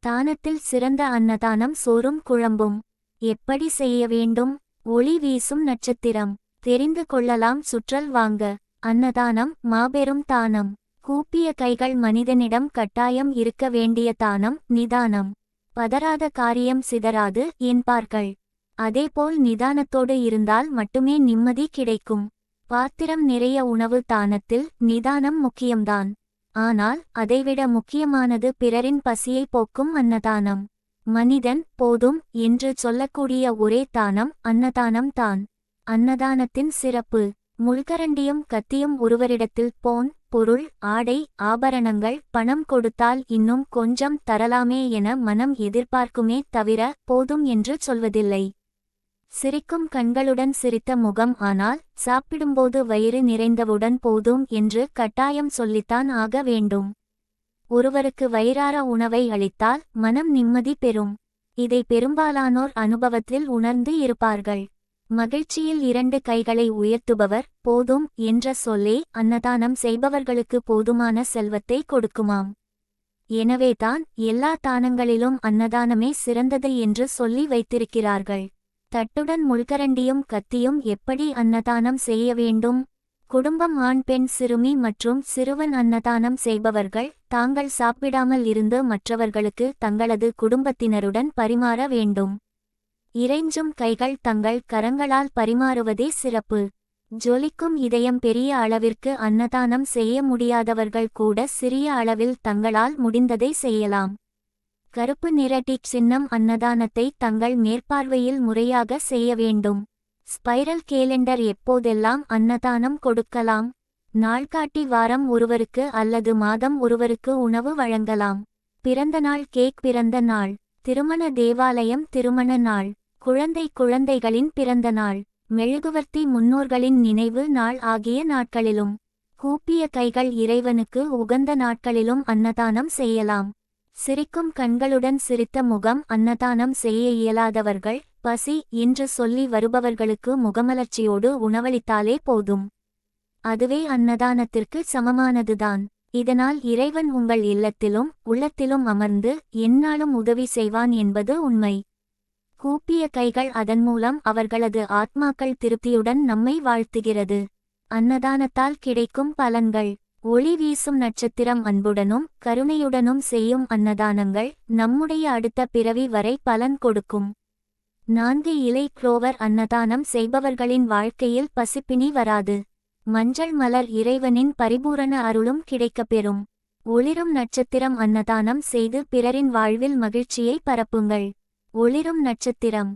தானத்தில் சிறந்த அன்னதானம் சோறும் குழம்பும். எப்படி செய்ய வேண்டும்? ஒளி வீசும் நட்சத்திரம். தெரிந்து கொள்ளலாம் சுற்றல் வாங்க. அன்னதானம் மாபெரும் தானம். கூப்பிய கைகள் மனிதனிடம் கட்டாயம் இருக்க வேண்டிய தானம் நிதானம். பதறாத காரியம் சிதறாது என்பார்கள். அதேபோல் நிதானத்தோடு இருந்தால் மட்டுமே நிம்மதி கிடைக்கும். பாத்திரம் நிறைய உணவு தானத்தில் நிதானம் முக்கியம்தான். ஆனால் அதைவிட முக்கியமானது பிறரின் பசியை போக்கும் அன்னதானம். மனிதன் போதும் என்று சொல்லக்கூடிய ஒரே தானம் அன்னதானம் தான். அன்னதானத்தின் சிறப்பு. முள்கரண்டியும் கத்தியும் ஒருவரிடத்தில் பொன் பொருள் ஆடை ஆபரணங்கள் பணம் கொடுத்தால் இன்னும் கொஞ்சம் தரலாமே என மனம் எதிர்பார்க்குமே தவிர போதும் என்று சொல்வதில்லை. சிரிக்கும் கண்களுடன் சிரித்த முகம், ஆனால் சாப்பிடும்போது வயிறு நிறைந்தவுடன் போதும் என்று கட்டாயம் சொல்லித்தான் ஆக வேண்டும். ஒருவருக்கு வயிறார உணவை அளித்தால் மனம் நிம்மதி பெறும். இதை பெரும்பாலானோர் அனுபவத்தில் உணர்ந்து இருப்பார்கள். மகிழ்ச்சியில் 2 கைகளை உயர்த்துபவர் போதும் என்ற சொல்லே அன்னதானம் செய்பவர்களுக்கு போதுமான செல்வத்தை கொடுக்குமாம். எனவேதான் எல்லா தானங்களிலும் அன்னதானமே சிறந்தது என்று சொல்லி வைத்திருக்கிறார்கள். தட்டுடன் முள்கரண்டியும் கத்தியும் எப்படி அன்னதானம் செய்ய வேண்டும்? குடும்பம் ஆண் பெண் சிறுமி மற்றும் சிறுவன் அன்னதானம் செய்பவர்கள் தாங்கள் சாப்பிடாமல் இருந்து மற்றவர்களுக்கு தங்களது குடும்பத்தினருடன் பரிமாற வேண்டும். இறைஞ்சும் கைகள் தங்கள் கரங்களால் பரிமாறுவதே சிறப்பு. ஜொலிக்கும் இதயம் பெரிய அளவிற்கு அன்னதானம் செய்ய முடியாதவர்கள் கூட சிறிய அளவில் தங்களால் முடிந்ததை செய்யலாம். கருப்பு நிற டிக் சின்னம் அன்னதானத்தை தங்கள் மேற்பார்வையில் முறையாக செய்ய வேண்டும். ஸ்பைரல் கேலண்டர் எப்போதெல்லாம் அன்னதானம் கொடுக்கலாம்? நாள்காட்டி வாரம் ஒருவருக்கு அல்லது மாதம் ஒருவருக்கு உணவு வழங்கலாம். பிறந்தநாள் கேக் பிறந்த நாள். திருமண தேவாலயம் திருமண நாள். குழந்தைகளின் பிறந்த நாள். மெழுகுவர்த்தி முன்னோர்களின் நினைவு நாள் ஆகிய நாட்களிலும். கூப்பிய கைகள் இறைவனுக்கு உகந்த நாட்களிலும் அன்னதானம் செய்யலாம். சிரிக்கும் கண்களுடன் சிரித்த முகம். அன்னதானம் செய்ய இயலாதவர்கள் பசி என்று சொல்லி வருபவர்களுக்கு முகமலர்ச்சியோடு உணவளித்தாலே போதும். அதுவே அன்னதானத்திற்கு சமமானதுதான். இதனால் இறைவன் உங்கள் இல்லத்திலும் உள்ளத்திலும் அமர்ந்து எந்நாளும் உதவி செய்வான் என்பது உண்மை. கூப்பிய கைகள் அதன் மூலம் அவர்களது ஆத்மாக்கள் திருப்தியுடன் நம்மை வாழ்த்துகிறது. அன்னதானத்தால் கிடைக்கும் பலன்கள். ஒளி வீசும் நட்சத்திரம். அன்புடனும் கருணையுடனும் செய்யும் அன்னதானங்கள் நம்முடைய அடுத்த பிறவி வரை பலன் கொடுக்கும். 4 இலை குளோவர் அன்னதானம் செய்பவர்களின் வாழ்க்கையில் பசிப்பினி வராது. மஞ்சள் மலர் இறைவனின் பரிபூரண அருளும் கிடைக்கப்பெறும். ஒளிரும் நட்சத்திரம் அன்னதானம் செய்து பிறரின் வாழ்வில் மகிழ்ச்சியை பரப்புங்கள். ஒளிரும் நட்சத்திரம்.